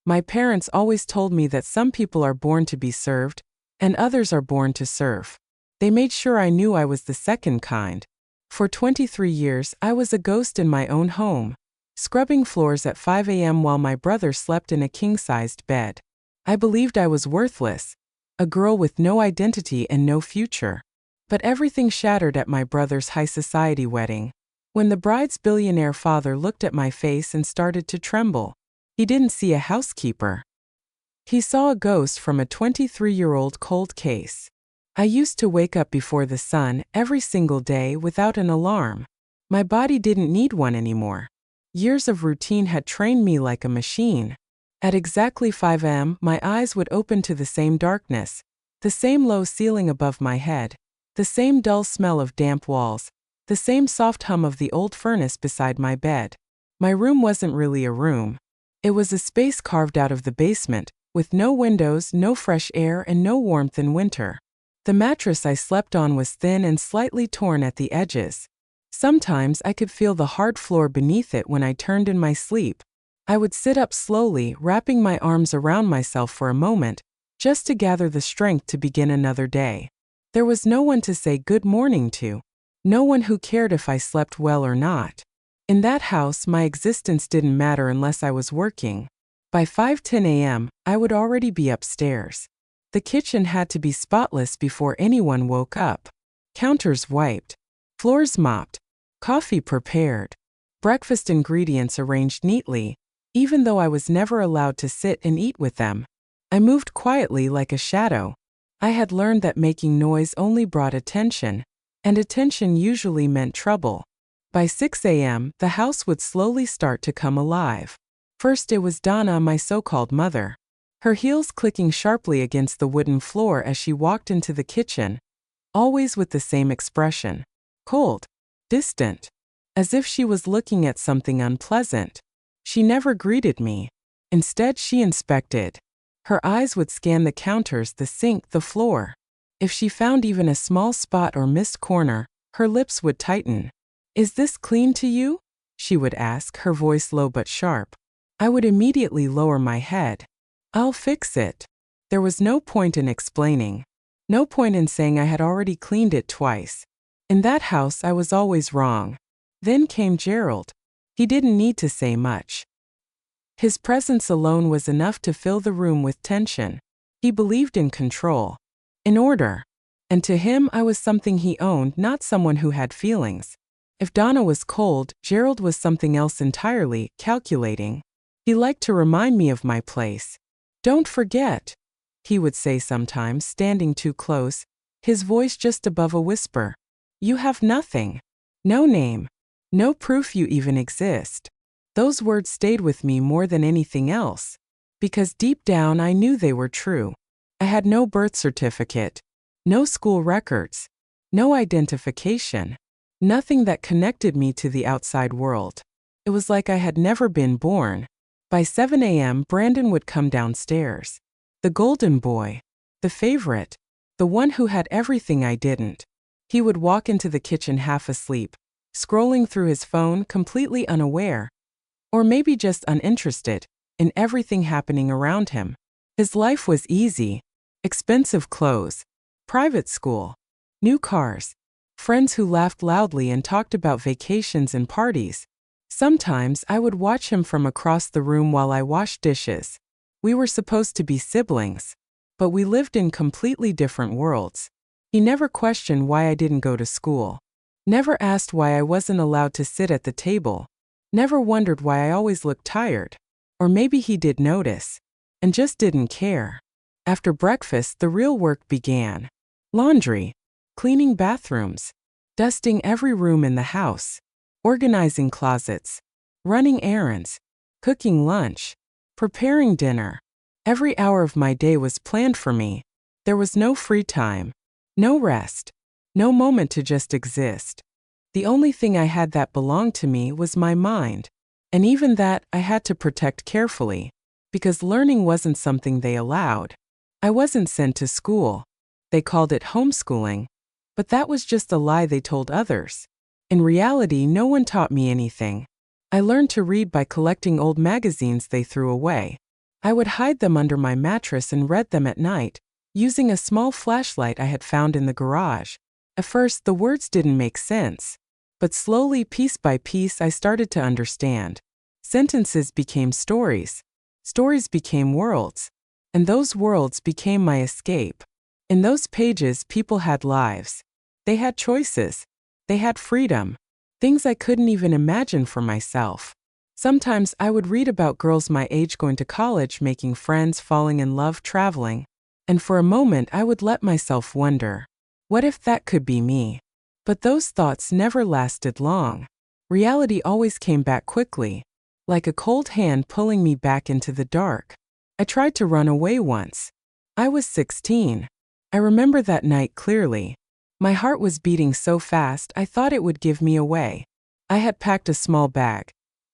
My parents always told me that some people are born to be served, and others are born to serve. They made sure I knew I was the second kind. For 23 years, I was a ghost in my own home, scrubbing floors at 5 a.m. while my brother slept in a king-sized bed. I believed I was worthless, a girl with no identity and no future. But everything shattered at my brother's high society wedding. When the bride's billionaire father looked at my face and started to tremble, he didn't see a housekeeper. He saw a ghost from a 23-year-old cold case. I used to wake up before the sun every single day without an alarm. My body didn't need one anymore. Years of routine had trained me like a machine. At exactly 5 a.m., my eyes would open to the same darkness, the same low ceiling above my head, the same dull smell of damp walls, the same soft hum of the old furnace beside my bed. My room wasn't really a room. It was a space carved out of the basement, with no windows, no fresh air, and no warmth in winter. The mattress I slept on was thin and slightly torn at the edges. Sometimes I could feel the hard floor beneath it when I turned in my sleep. I would sit up slowly, wrapping my arms around myself for a moment, just to gather the strength to begin another day. There was no one to say good morning to, no one who cared if I slept well or not. In that house, my existence didn't matter unless I was working. By 5:10 a.m., I would already be upstairs. The kitchen had to be spotless before anyone woke up. Counters wiped, floors mopped, coffee prepared, breakfast ingredients arranged neatly. Even though I was never allowed to sit and eat with them, I moved quietly like a shadow. I had learned that making noise only brought attention, and attention usually meant trouble. By 6 a.m., the house would slowly start to come alive. First it was Donna, my so-called mother. Her heels clicking sharply against the wooden floor as she walked into the kitchen, always with the same expression. Cold, distant, as if she was looking at something unpleasant. She never greeted me. Instead, she inspected. Her eyes would scan the counters, the sink, the floor. If she found even a small spot or missed corner, her lips would tighten. "Is this clean to you?" she would ask, her voice low but sharp. I would immediately lower my head. "I'll fix it." There was no point in explaining. No point in saying I had already cleaned it twice. In that house, I was always wrong. Then came Gerald. He didn't need to say much. His presence alone was enough to fill the room with tension. He believed in control, in order. And to him, I was something he owned, not someone who had feelings. If Donna was cold, Gerald was something else entirely, calculating. He liked to remind me of my place. "Don't forget," he would say sometimes, standing too close, his voice just above a whisper. "You have nothing. No name. No proof you even exist." Those words stayed with me more than anything else, because deep down I knew they were true. I had no birth certificate, no school records, no identification, nothing that connected me to the outside world. It was like I had never been born. By 7 a.m., Brandon would come downstairs. The golden boy, the favorite, the one who had everything I didn't. He would walk into the kitchen half asleep, scrolling through his phone, completely unaware, or maybe just uninterested, in everything happening around him. His life was easy. Expensive clothes, private school, new cars, friends who laughed loudly and talked about vacations and parties. Sometimes I would watch him from across the room while I washed dishes. We were supposed to be siblings, but we lived in completely different worlds. He never questioned why I didn't go to school. Never asked why I wasn't allowed to sit at the table. Never wondered why I always looked tired. Or maybe he did notice, and just didn't care. After breakfast, the real work began. Laundry, cleaning bathrooms, dusting every room in the house, organizing closets, running errands, cooking lunch, preparing dinner. Every hour of my day was planned for me. There was no free time, no rest, no moment to just exist. The only thing I had that belonged to me was my mind. And even that I had to protect carefully, because learning wasn't something they allowed. I wasn't sent to school. They called it homeschooling, but that was just a lie they told others. In reality, no one taught me anything. I learned to read by collecting old magazines they threw away. I would hide them under my mattress and read them at night, using a small flashlight I had found in the garage. At first, the words didn't make sense, but slowly, piece by piece, I started to understand. Sentences became stories. Stories became worlds. And those worlds became my escape. In those pages, people had lives. They had choices. They had freedom. Things I couldn't even imagine for myself. Sometimes I would read about girls my age going to college, making friends, falling in love, traveling. And for a moment, I would let myself wonder, what if that could be me? But those thoughts never lasted long. Reality always came back quickly, like a cold hand pulling me back into the dark. I tried to run away once. I was 16. I remember that night clearly. My heart was beating so fast I thought it would give me away. I had packed a small bag.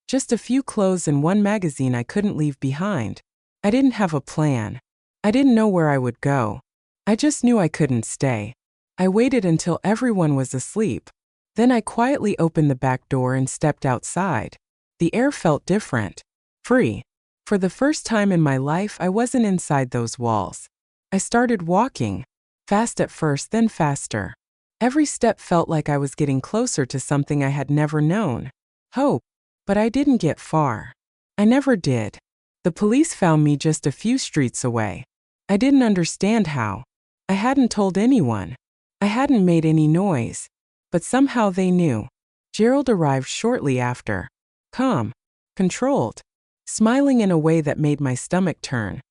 Just a few clothes and one magazine I couldn't leave behind. I didn't have a plan. I didn't know where I would go. I just knew I couldn't stay. I waited until everyone was asleep. Then I quietly opened the back door and stepped outside. The air felt different. Free. For the first time in my life, I wasn't inside those walls. I started walking. Fast at first, then faster. Every step felt like I was getting closer to something I had never known. Hope. But I didn't get far. I never did. The police found me just a few streets away. I didn't understand how. I hadn't told anyone. I hadn't made any noise. But somehow they knew. Gerald arrived shortly after. Calm. Controlled. Smiling in a way that made my stomach turn.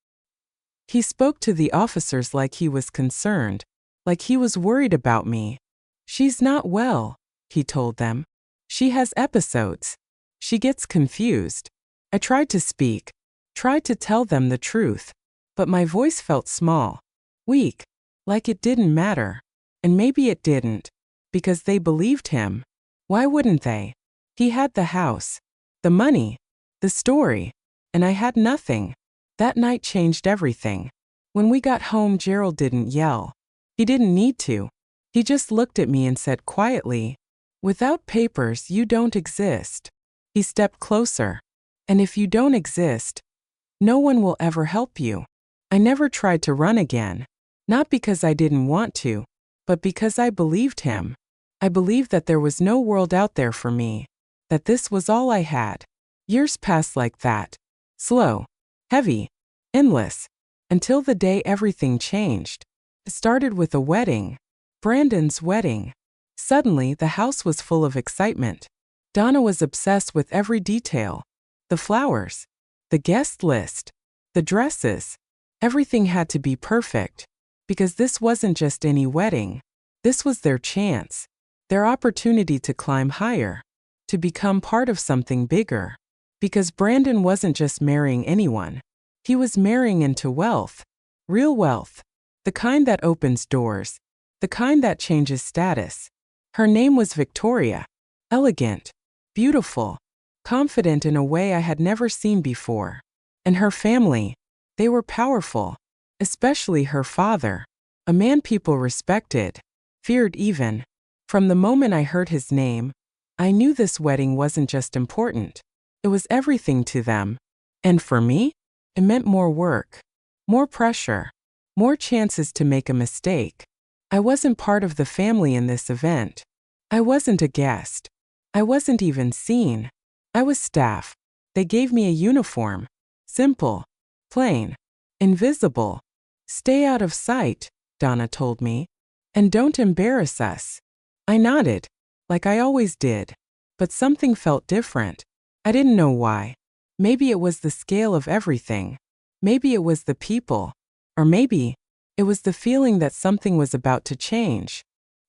He spoke to the officers like he was concerned. Like he was worried about me. She's not well, he told them. She has episodes. She gets confused. I tried to speak, tried to tell them the truth, but my voice felt small, weak, like it didn't matter. And maybe it didn't, because they believed him. Why wouldn't they? He had the house, the money, the story, and I had nothing. That night changed everything. When we got home, Gerald didn't yell. He didn't need to. He just looked at me and said quietly, "Without papers, you don't exist." He stepped closer. And if you don't exist, no one will ever help you. I never tried to run again. Not because I didn't want to, but because I believed him. I believed that there was no world out there for me. That this was all I had. Years passed like that. Slow. Heavy. Endless. Until the day everything changed. It started with a wedding. Brandon's wedding. Suddenly, the house was full of excitement. Donna was obsessed with every detail. The flowers. The guest list. The dresses. Everything had to be perfect. Because this wasn't just any wedding. This was their chance. Their opportunity to climb higher. To become part of something bigger. Because Brandon wasn't just marrying anyone. He was marrying into wealth. Real wealth. The kind that opens doors. The kind that changes status. Her name was Victoria. Elegant. Beautiful, confident in a way I had never seen before. And her family, they were powerful, especially her father, a man people respected, feared even. From the moment I heard his name, I knew this wedding wasn't just important, it was everything to them. And for me, it meant more work, more pressure, more chances to make a mistake. I wasn't part of the family in this event. I wasn't a guest. I wasn't even seen. I was staff. They gave me a uniform. Simple. Plain. Invisible. Stay out of sight, Donna told me. And don't embarrass us. I nodded, like I always did. But something felt different. I didn't know why. Maybe it was the scale of everything. Maybe it was the people. Or maybe it was the feeling that something was about to change.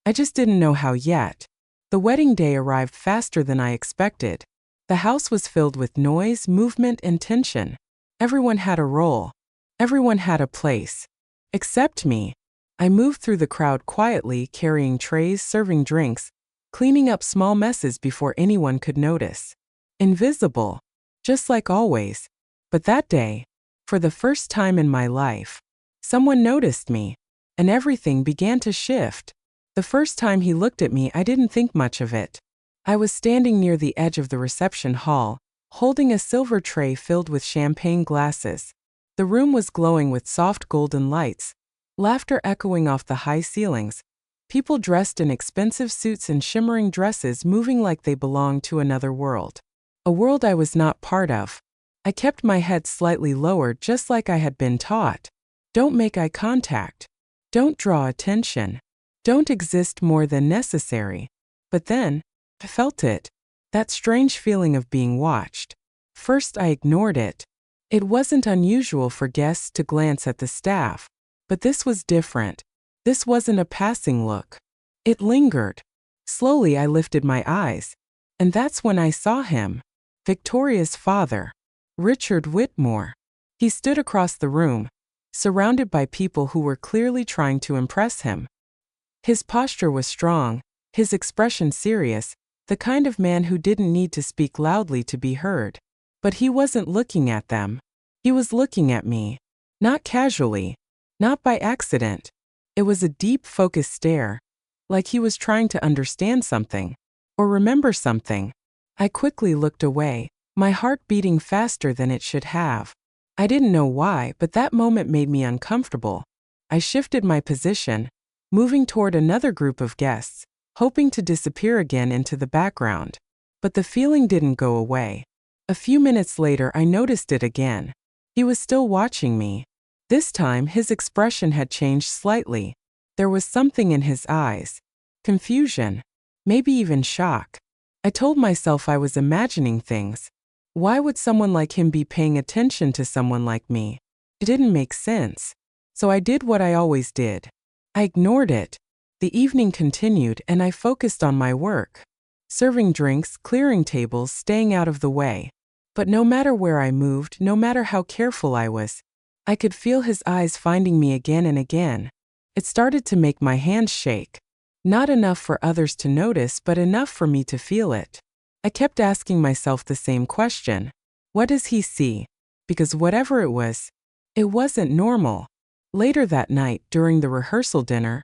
I just didn't know how yet. The wedding day arrived faster than I expected. The house was filled with noise, movement, and tension. Everyone had a role. Everyone had a place. Except me. I moved through the crowd quietly, carrying trays, serving drinks, cleaning up small messes before anyone could notice. Invisible. Just like always. But that day, for the first time in my life, someone noticed me, and everything began to shift. The first time he looked at me, I didn't think much of it. I was standing near the edge of the reception hall, holding a silver tray filled with champagne glasses. The room was glowing with soft golden lights, laughter echoing off the high ceilings, people dressed in expensive suits and shimmering dresses moving like they belonged to another world. A world I was not part of. I kept my head slightly lowered just like I had been taught. Don't make eye contact. Don't draw attention. Don't exist more than necessary. But then, I felt it. That strange feeling of being watched. First I ignored it. It wasn't unusual for guests to glance at the staff. But this was different. This wasn't a passing look. It lingered. Slowly I lifted my eyes. And that's when I saw him. Victoria's father. Richard Whitmore. He stood across the room, surrounded by people who were clearly trying to impress him. His posture was strong, his expression serious, the kind of man who didn't need to speak loudly to be heard. But he wasn't looking at them. He was looking at me. Not casually. Not by accident. It was a deep, focused stare, like he was trying to understand something, or remember something. I quickly looked away, my heart beating faster than it should have. I didn't know why, but that moment made me uncomfortable. I shifted my position, moving toward another group of guests, hoping to disappear again into the background. But the feeling didn't go away. A few minutes later, I noticed it again. He was still watching me. This time, his expression had changed slightly. There was something in his eyes. Confusion. Maybe even shock. I told myself I was imagining things. Why would someone like him be paying attention to someone like me? It didn't make sense. So I did what I always did. I ignored it. The evening continued and I focused on my work. Serving drinks, clearing tables, staying out of the way. But no matter where I moved, no matter how careful I was, I could feel his eyes finding me again and again. It started to make my hands shake. Not enough for others to notice, but enough for me to feel it. I kept asking myself the same question. What does he see? Because whatever it wasn't normal. Later that night, during the rehearsal dinner,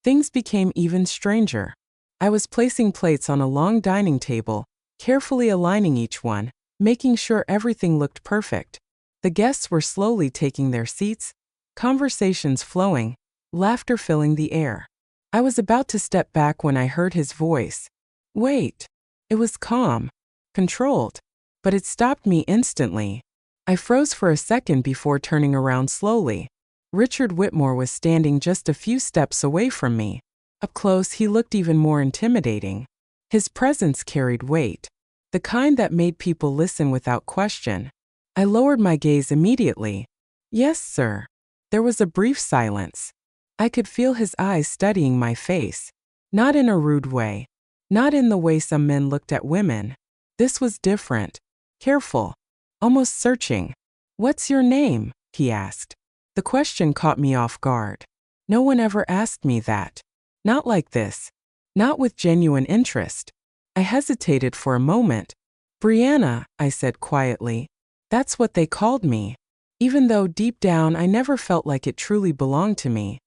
things became even stranger. I was placing plates on a long dining table, carefully aligning each one, making sure everything looked perfect. The guests were slowly taking their seats, conversations flowing, laughter filling the air. I was about to step back when I heard his voice. Wait. It was calm, controlled, but it stopped me instantly. I froze for a second before turning around slowly. Richard Whitmore was standing just a few steps away from me. Up close, he looked even more intimidating. His presence carried weight, the kind that made people listen without question. I lowered my gaze immediately. Yes, sir. There was a brief silence. I could feel his eyes studying my face. Not in a rude way. Not in the way some men looked at women. This was different. Careful. Almost searching. What's your name? He asked. The question caught me off guard. No one ever asked me that. Not like this. Not with genuine interest. I hesitated for a moment. Brianna, I said quietly. That's what they called me. Even though deep down I never felt like it truly belonged to me.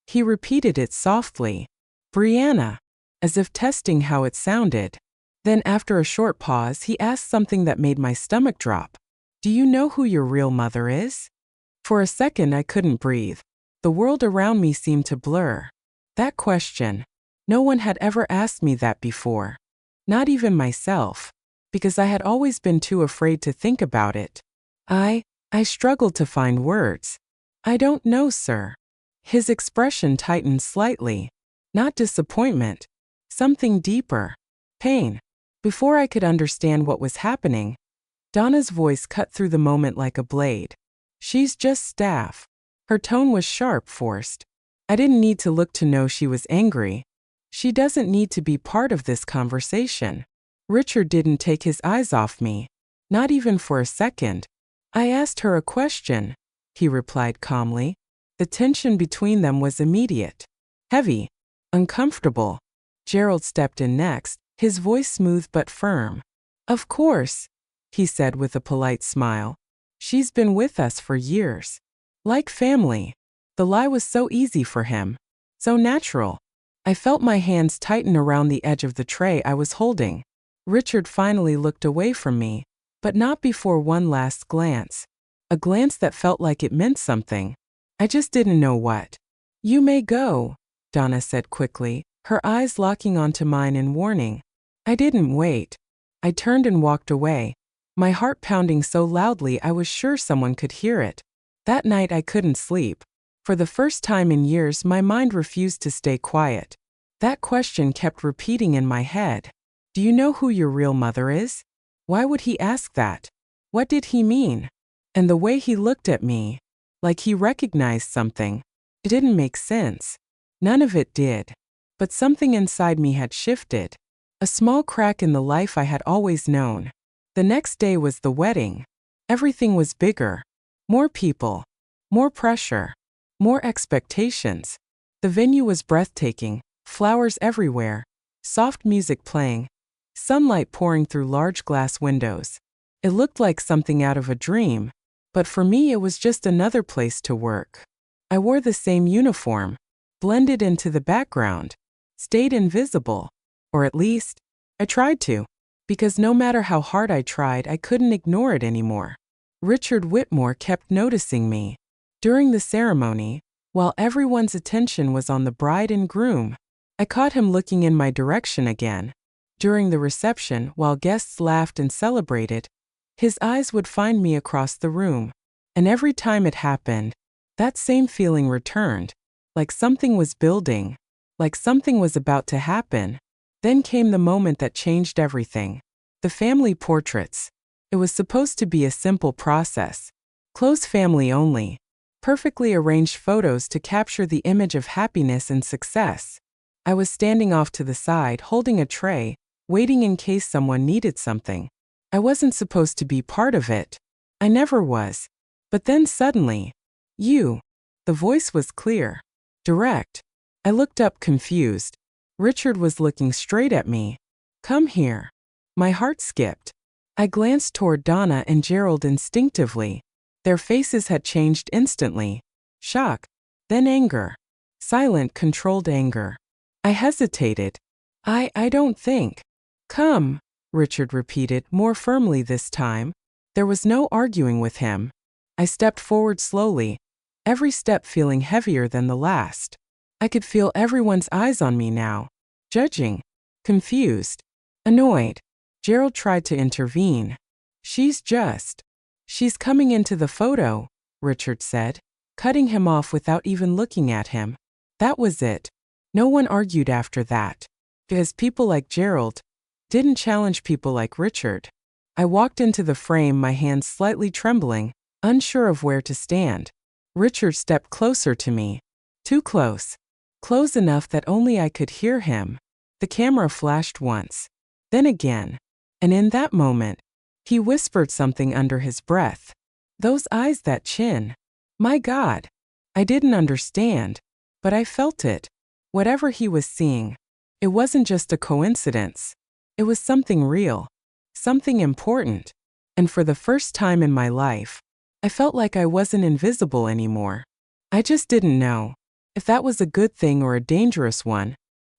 He repeated it softly. Brianna. As if testing how it sounded. Then after a short pause, he asked something that made my stomach drop. Do you know who your real mother is? For a second I couldn't breathe. The world around me seemed to blur. That question. No one had ever asked me that before. Not even myself. Because I had always been too afraid to think about it. I struggled to find words. I don't know, sir. His expression tightened slightly. Not disappointment. Something deeper. Pain. Before I could understand what was happening, Donna's voice cut through the moment like a blade. She's just staff. Her tone was sharp, forced. I didn't need to look to know she was angry. She doesn't need to be part of this conversation. Richard didn't take his eyes off me. Not even for a second. I asked her a question, he replied calmly. The tension between them was immediate. Heavy. Uncomfortable. Gerald stepped in next, his voice smooth but firm. Of course, he said with a polite smile. She's been with us for years. Like family. The lie was so easy for him. So natural. I felt my hands tighten around the edge of the tray I was holding. Richard finally looked away from me, but not before one last glance. a glance that felt like it meant something. I just didn't know what. "You may go," Donna said quickly, her eyes locking onto mine in warning. I didn't wait. I turned and walked away, my heart pounding so loudly I was sure someone could hear it. That night I couldn't sleep. For the first time in years, my mind refused to stay quiet. That question kept repeating in my head. Do you know who your real mother is? Why would he ask that? What did he mean? And the way he looked at me, like he recognized something, it didn't make sense. None of it did. But something inside me had shifted. A small crack in the life I had always known. The next day was the wedding. Everything was bigger. More people. More pressure. More expectations. The venue was breathtaking, flowers everywhere, soft music playing, sunlight pouring through large glass windows. It looked like something out of a dream, but for me it was just another place to work. I wore the same uniform, blended into the background, stayed invisible, or at least, I tried to, because no matter how hard I tried, I couldn't ignore it anymore. Richard Whitmore kept noticing me. During the ceremony, while everyone's attention was on the bride and groom, I caught him looking in my direction again. During the reception, while guests laughed and celebrated, his eyes would find me across the room. And every time it happened, that same feeling returned, like something was building, like something was about to happen. Then came the moment that changed everything. The family portraits. It was supposed to be a simple process. Close family only. Perfectly arranged photos to capture the image of happiness and success. I was standing off to the side holding a tray, waiting in case someone needed something. I wasn't supposed to be part of it. I never was. But then suddenly, you. The voice was clear. Direct. I looked up confused. Richard was looking straight at me. Come here. My heart skipped. I glanced toward Donna and Gerald instinctively. Their faces had changed instantly. Shock. Then anger. Silent, controlled anger. I hesitated. I don't think. Come, Richard repeated, more firmly this time. There was no arguing with him. I stepped forward slowly, every step feeling heavier than the last. I could feel everyone's eyes on me now, judging, confused, annoyed. Gerald tried to intervene. She's coming into the photo, Richard said, cutting him off without even looking at him. That was it. No one argued after that. Because people like Gerald didn't challenge people like Richard. I walked into the frame, my hands slightly trembling, unsure of where to stand. Richard stepped closer to me. Too close. Close enough that only I could hear him. The camera flashed once. Then again. And in that moment, he whispered something under his breath. Those eyes, that chin. My God. I didn't understand. But I felt it. Whatever he was seeing. It wasn't just a coincidence. It was something real. Something important. And for the first time in my life, I felt like I wasn't invisible anymore. I just didn't know if that was a good thing or a dangerous one.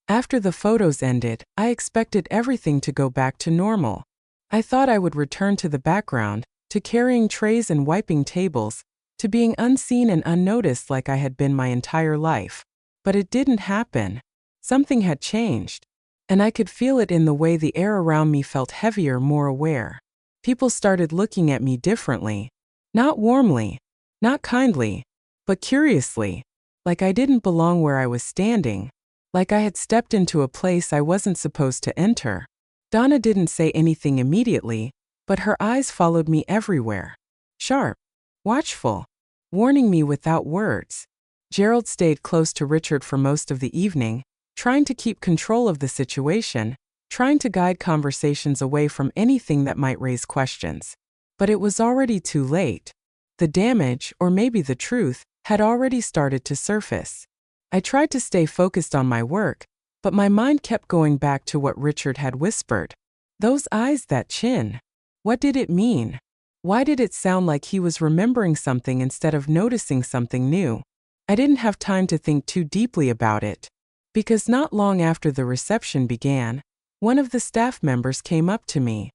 After the photos ended, I expected everything to go back to normal. I thought I would return to the background, to carrying trays and wiping tables, to being unseen and unnoticed like I had been my entire life. But it didn't happen. Something had changed. And I could feel it in the way the air around me felt heavier, more aware. People started looking at me differently. Not warmly, not kindly, but curiously. Like I didn't belong where I was standing. Like I had stepped into a place I wasn't supposed to enter. Donna didn't say anything immediately, but her eyes followed me everywhere. Sharp, watchful, warning me without words. Gerald stayed close to Richard for most of the evening, trying to keep control of the situation, trying to guide conversations away from anything that might raise questions. But it was already too late. The damage, or maybe the truth, had already started to surface. I tried to stay focused on my work, but my mind kept going back to what Richard had whispered. Those eyes, that chin. What did it mean? Why did it sound like he was remembering something instead of noticing something new? I didn't have time to think too deeply about it. Because not long after the reception began, one of the staff members came up to me.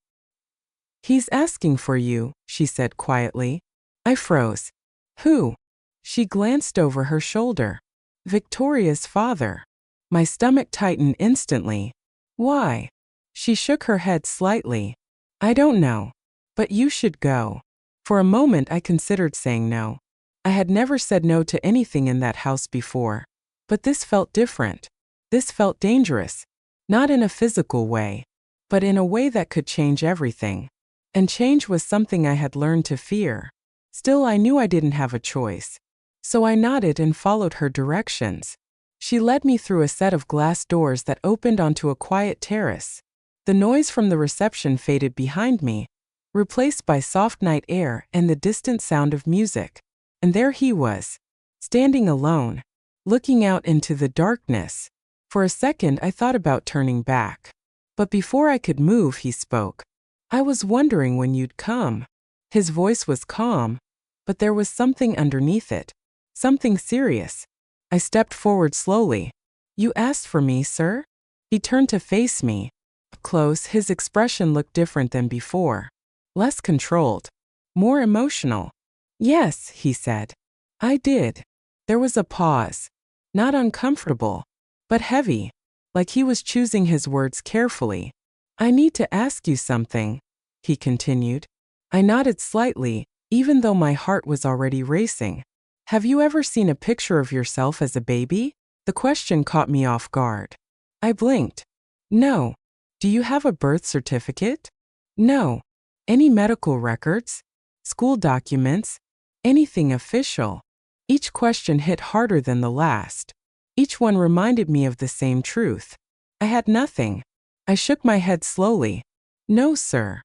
He's asking for you, she said quietly. I froze. Who? She glanced over her shoulder. Victoria's father. My stomach tightened instantly. Why? She shook her head slightly. I don't know. But you should go. For a moment I considered saying no. I had never said no to anything in that house before. But this felt different. This felt dangerous. Not in a physical way, but in a way that could change everything. And change was something I had learned to fear. Still, I knew I didn't have a choice. So I nodded and followed her directions. She led me through a set of glass doors that opened onto a quiet terrace. The noise from the reception faded behind me, replaced by soft night air and the distant sound of music. And there he was, standing alone, looking out into the darkness. For a second I thought about turning back. But before I could move, he spoke. I was wondering when you'd come. His voice was calm, but there was something underneath it. Something serious. I stepped forward slowly. You asked for me, sir? He turned to face me. Up close, his expression looked different than before. Less controlled. More emotional. Yes, he said. I did. There was a pause. Not uncomfortable, but heavy, like he was choosing his words carefully. I need to ask you something, he continued. I nodded slightly, even though my heart was already racing. Have you ever seen a picture of yourself as a baby? The question caught me off guard. I blinked. No. Do you have a birth certificate? No. Any medical records? School documents? Anything official? Each question hit harder than the last. Each one reminded me of the same truth. I had nothing. I shook my head slowly. No, sir.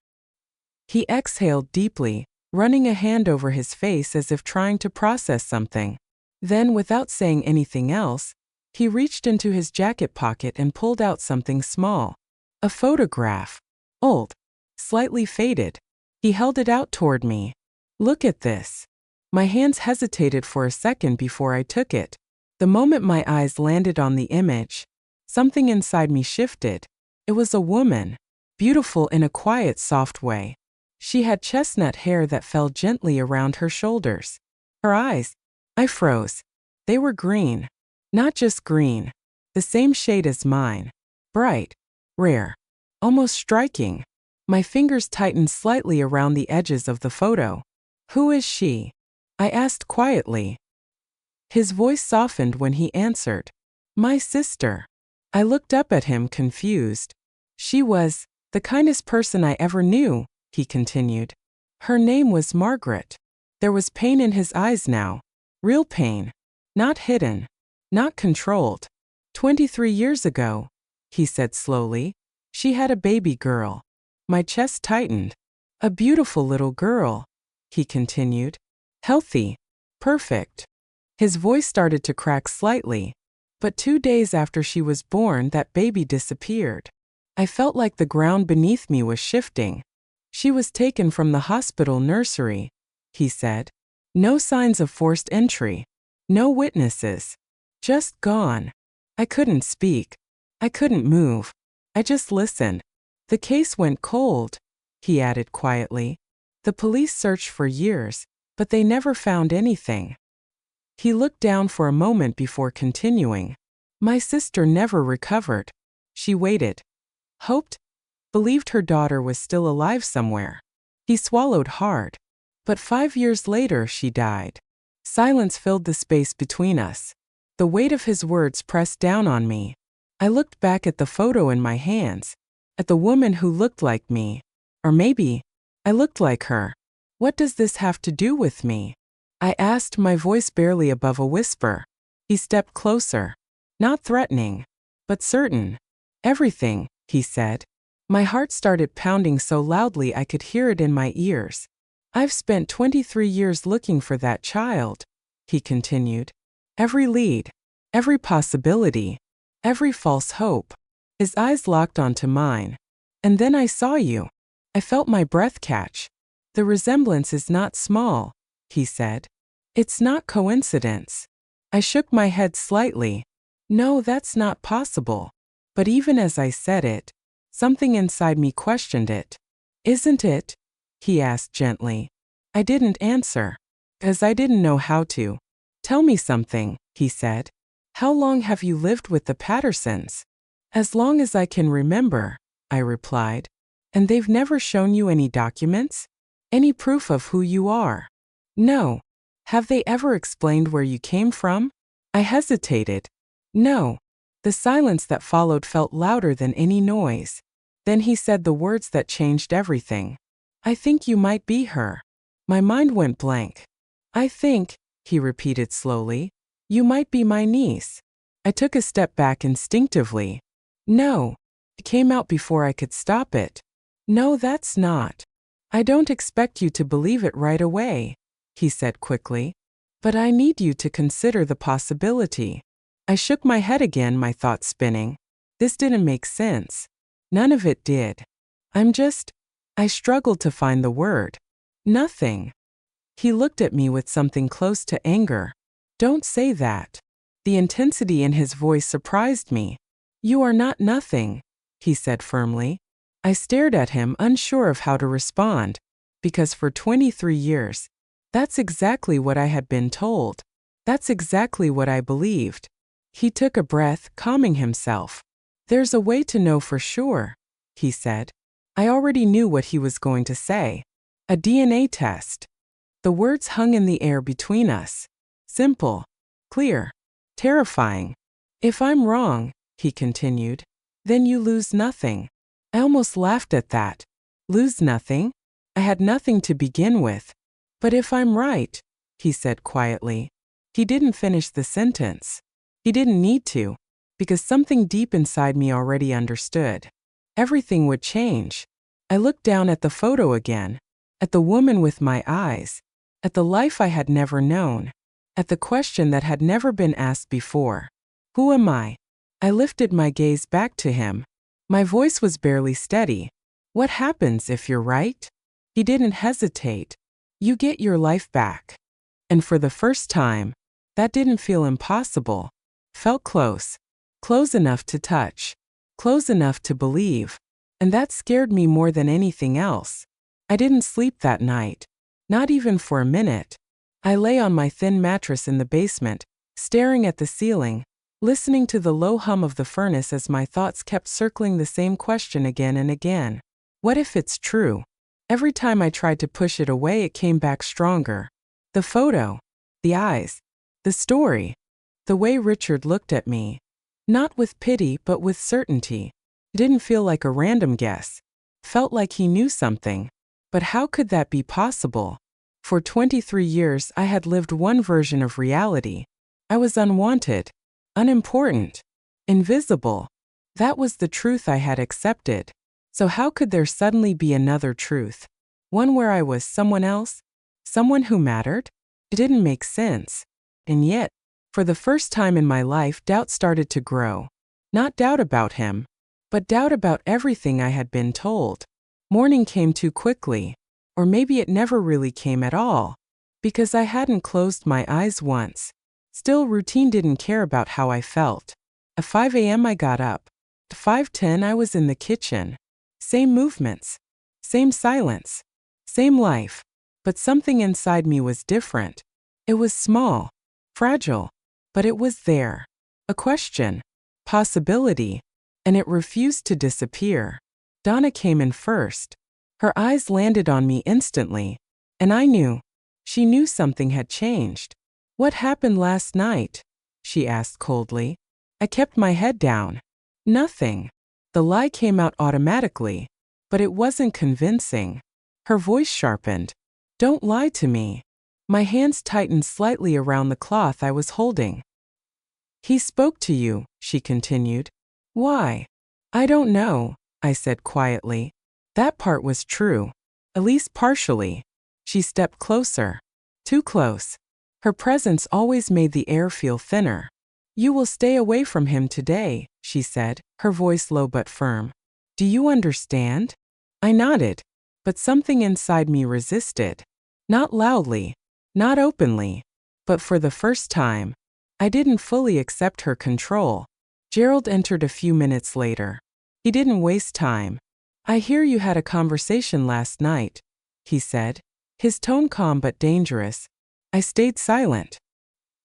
He exhaled deeply, running a hand over his face as if trying to process something. Then, without saying anything else, he reached into his jacket pocket and pulled out something small. A photograph. Old. Slightly faded. He held it out toward me. Look at this. My hands hesitated for a second before I took it. The moment my eyes landed on the image, something inside me shifted. It was a woman, beautiful in a quiet, soft way. She had chestnut hair that fell gently around her shoulders. Her eyes, I froze. They were green. Not just green, the same shade as mine. Bright, rare, almost striking. My fingers tightened slightly around the edges of the photo. Who is she? I asked quietly. His voice softened when he answered. My sister. I looked up at him, confused. She was the kindest person I ever knew, he continued. Her name was Margaret. There was pain in his eyes now. Real pain. Not hidden. Not controlled. 23 years ago, he said slowly, she had a baby girl. My chest tightened. A beautiful little girl, he continued. Healthy. Perfect. His voice started to crack slightly. But 2 days after she was born, that baby disappeared. I felt like the ground beneath me was shifting. She was taken from the hospital nursery, he said. No signs of forced entry. No witnesses. Just gone. I couldn't speak. I couldn't move. I just listened. The case went cold, he added quietly. The police searched for years, but they never found anything. He looked down for a moment before continuing. My sister never recovered. She waited. Hoped. Believed her daughter was still alive somewhere. He swallowed hard. But 5 years later she died. Silence filled the space between us. The weight of his words pressed down on me. I looked back at the photo in my hands, at the woman who looked like me. Or maybe I looked like her. What does this have to do with me? I asked, my voice barely above a whisper. He stepped closer. Not threatening, but certain. Everything, he said. My heart started pounding so loudly I could hear it in my ears. I've spent 23 years looking for that child, he continued. Every lead, every possibility, every false hope. His eyes locked onto mine. And then I saw you. I felt my breath catch. The resemblance is not small, he said. It's not coincidence. I shook my head slightly. No, that's not possible. But even as I said it, something inside me questioned it. Isn't it? He asked gently. I didn't answer. 'Cause I didn't know how to. Tell me something, he said. How long have you lived with the Pattersons? As long as I can remember, I replied. And they've never shown you any documents? Any proof of who you are? No. Have they ever explained where you came from? I hesitated. No. The silence that followed felt louder than any noise. Then he said the words that changed everything. I think you might be her. My mind went blank. I think, he repeated slowly, you might be my niece. I took a step back instinctively. No. It came out before I could stop it. No, that's not. I don't expect you to believe it right away, he said quickly. But I need you to consider the possibility. I shook my head again, my thoughts spinning. This didn't make sense. None of it did. I struggled to find the word. Nothing. He looked at me with something close to anger. Don't say that. The intensity in his voice surprised me. You are not nothing, he said firmly. I stared at him, unsure of how to respond, because for 23 years, that's exactly what I had been told. That's exactly what I believed. He took a breath, calming himself. There's a way to know for sure, he said. I already knew what he was going to say. A DNA test. The words hung in the air between us. Simple, clear, terrifying. If I'm wrong, he continued, then you lose nothing. I almost laughed at that. Lose nothing? I had nothing to begin with. But if I'm right, he said quietly. He didn't finish the sentence. He didn't need to, because something deep inside me already understood. Everything would change. I looked down at the photo again, at the woman with my eyes, at the life I had never known, at the question that had never been asked before. Who am I? I lifted my gaze back to him. My voice was barely steady. What happens if you're right? He didn't hesitate. You get your life back. And for the first time, that didn't feel impossible. Felt close. Close enough to touch. Close enough to believe. And that scared me more than anything else. I didn't sleep that night. Not even for a minute. I lay on my thin mattress in the basement, staring at the ceiling, listening to the low hum of the furnace as my thoughts kept circling the same question again and again. What if it's true? Every time I tried to push it away, it came back stronger. The photo, the eyes, the story, the way Richard looked at me. Not with pity, but with certainty. It didn't feel like a random guess. Felt like he knew something. But how could that be possible? For 23 years, I had lived one version of reality. I was unwanted, unimportant, invisible. That was the truth I had accepted. So how could there suddenly be another truth? One where I was someone else? Someone who mattered? It didn't make sense. And yet, for the first time in my life, doubt started to grow. Not doubt about him, but doubt about everything I had been told. Morning came too quickly. Or maybe it never really came at all. Because I hadn't closed my eyes once. Still, routine didn't care about how I felt. At 5 a.m. I got up. At 5:10 I was in the kitchen. Same movements. Same silence. Same life. But something inside me was different. It was small. Fragile. But it was there. A question. Possibility. And it refused to disappear. Donna came in first. Her eyes landed on me instantly. And I knew. She knew something had changed. What happened last night? She asked coldly. I kept my head down. Nothing. The lie came out automatically. But it wasn't convincing. Her voice sharpened. Don't lie to me. My hands tightened slightly around the cloth I was holding. He spoke to you, she continued. Why? I don't know, I said quietly. That part was true. At least partially. She stepped closer. Too close. Her presence always made the air feel thinner. You will stay away from him today, she said, her voice low but firm. Do you understand? I nodded, but something inside me resisted. Not loudly, not openly, but for the first time. I didn't fully accept her control. Gerald entered a few minutes later. He didn't waste time. I hear you had a conversation last night, he said, his tone calm but dangerous. I stayed silent.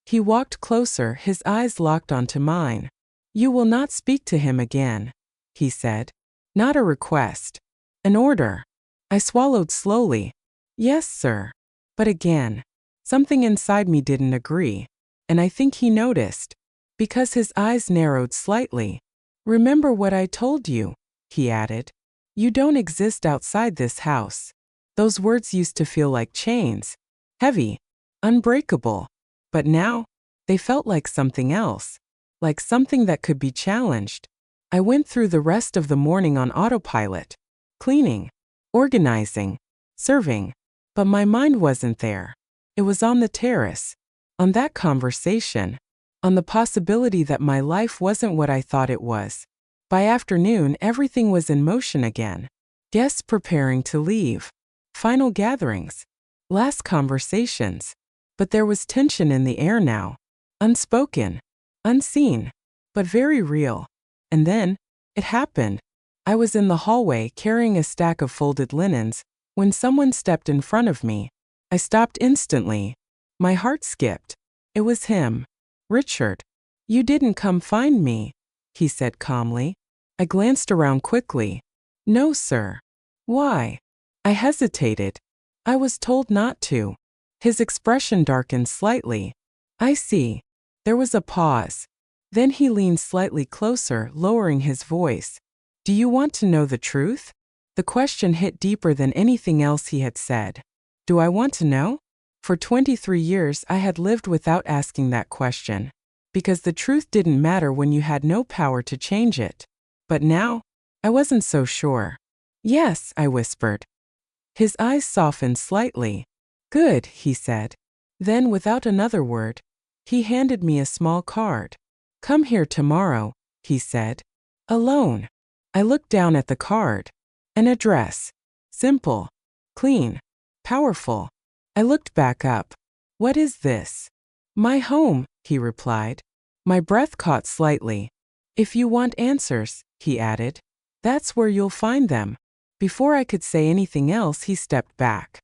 He walked closer, his eyes locked onto mine. You will not speak to him again, he said. Not a request. An order. I swallowed slowly. Yes, sir. But again, something inside me didn't agree, and I think he noticed, because his eyes narrowed slightly. Remember what I told you, he added. You don't exist outside this house. Those words used to feel like chains, heavy, unbreakable, but now, they felt like something else, like something that could be challenged. I went through the rest of the morning on autopilot, cleaning, organizing, serving, but my mind wasn't there. It was on the terrace, on that conversation, on the possibility that my life wasn't what I thought it was. By afternoon, everything was in motion again. Guests preparing to leave, final gatherings, last conversations. But there was tension in the air now, unspoken, unseen, but very real. And then, it happened. I was in the hallway carrying a stack of folded linens when someone stepped in front of me. I stopped instantly. My heart skipped. It was him. Richard. You didn't come find me, he said calmly. I glanced around quickly. No, sir. Why? I hesitated. I was told not to. His expression darkened slightly. I see. There was a pause. Then he leaned slightly closer, lowering his voice. Do you want to know the truth? The question hit deeper than anything else he had said. Do I want to know? For 23 years I had lived without asking that question, because the truth didn't matter when you had no power to change it. But now, I wasn't so sure. Yes, I whispered. His eyes softened slightly. Good, he said. Then, without another word, he handed me a small card. Come here tomorrow, he said. Alone. I looked down at the card. An address. Simple. Clean. Powerful. I looked back up. What is this? My home, he replied. My breath caught slightly. If you want answers, he added, that's where you'll find them. Before I could say anything else, he stepped back.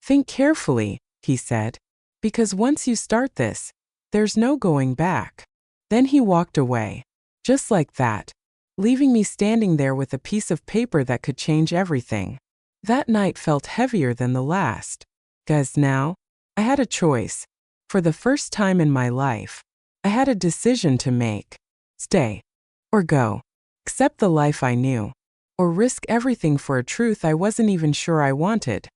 Think carefully, he said, because once you start this, there's no going back. Then he walked away, just like that, leaving me standing there with a piece of paper that could change everything. That night felt heavier than the last, because now, I had a choice. For the first time in my life, I had a decision to make. Stay. Or go. Accept the life I knew. Or risk everything for a truth I wasn't even sure I wanted.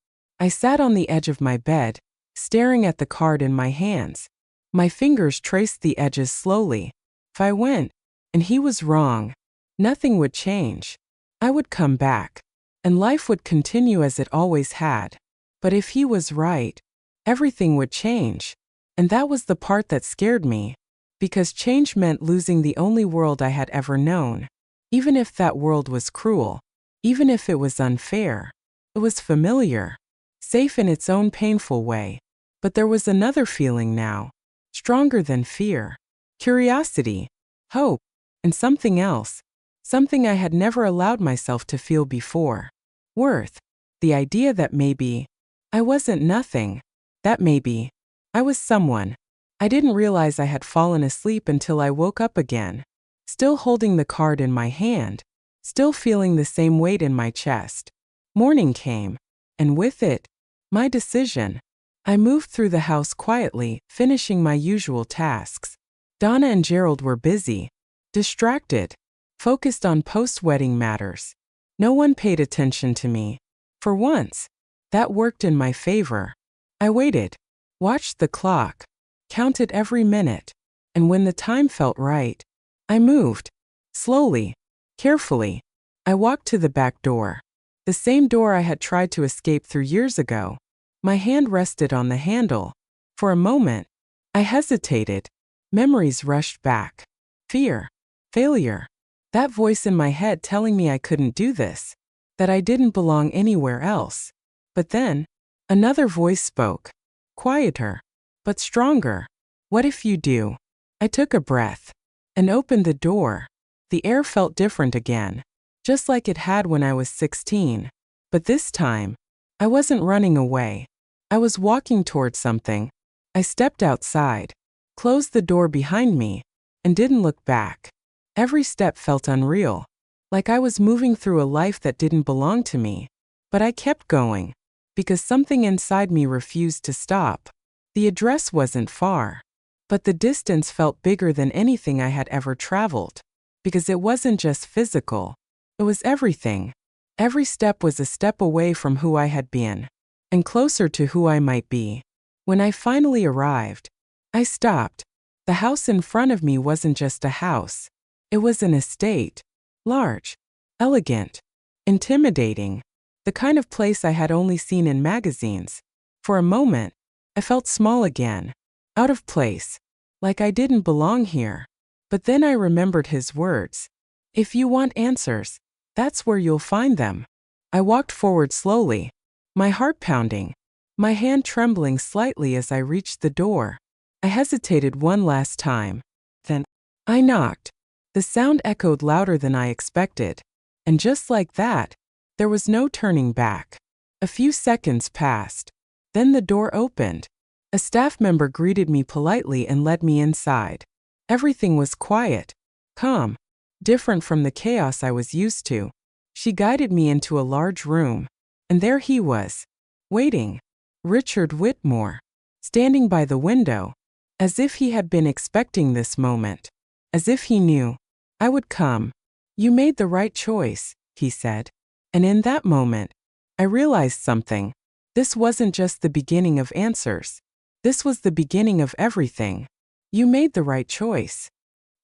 I sat on the edge of my bed, staring at the card in my hands. My fingers traced the edges slowly. If I went, and he was wrong, nothing would change. I would come back, and life would continue as it always had. But if he was right, everything would change. And that was the part that scared me, because change meant losing the only world I had ever known. Even if that world was cruel, even if it was unfair, it was familiar. Safe in its own painful way. But there was another feeling now, stronger than fear. Curiosity, hope, and something else. Something I had never allowed myself to feel before. Worth. The idea that maybe I wasn't nothing. That maybe I was someone. I didn't realize I had fallen asleep until I woke up again, still holding the card in my hand, still feeling the same weight in my chest. Morning came, and with it, my decision. I moved through the house quietly, finishing my usual tasks. Donna and Gerald were busy, distracted, focused on post-wedding matters. No one paid attention to me. For once, that worked in my favor. I waited, watched the clock, counted every minute, and when the time felt right, I moved. Slowly, carefully, I walked to the back door. The same door I had tried to escape through years ago. My hand rested on the handle. For a moment, I hesitated. Memories rushed back. Fear. Failure. That voice in my head telling me I couldn't do this. That I didn't belong anywhere else. But then, another voice spoke. Quieter, but stronger. What if you do? I took a breath and opened the door. The air felt different again, just like it had when I was 16. But this time, I wasn't running away. I was walking towards something. I stepped outside, closed the door behind me, and didn't look back. Every step felt unreal, like I was moving through a life that didn't belong to me. But I kept going, because something inside me refused to stop. The address wasn't far, but the distance felt bigger than anything I had ever traveled, because it wasn't just physical, it was everything. Every step was a step away from who I had been, and closer to who I might be. When I finally arrived, I stopped. The house in front of me wasn't just a house, it was an estate. Large, elegant, intimidating, the kind of place I had only seen in magazines. For a moment, I felt small again, out of place, like I didn't belong here. But then I remembered his words. If you want answers, that's where you'll find them. I walked forward slowly, my heart pounding, my hand trembling slightly as I reached the door. I hesitated one last time. Then, I knocked. The sound echoed louder than I expected, and just like that, there was no turning back. A few seconds passed. Then the door opened. A staff member greeted me politely and led me inside. Everything was quiet, calm, different from the chaos I was used to. She guided me into a large room, and there he was, waiting. Richard Whitmore, standing by the window, as if he had been expecting this moment, as if he knew I would come. You made the right choice, he said. And in that moment, I realized something. This wasn't just the beginning of answers. This was the beginning of everything. You made the right choice.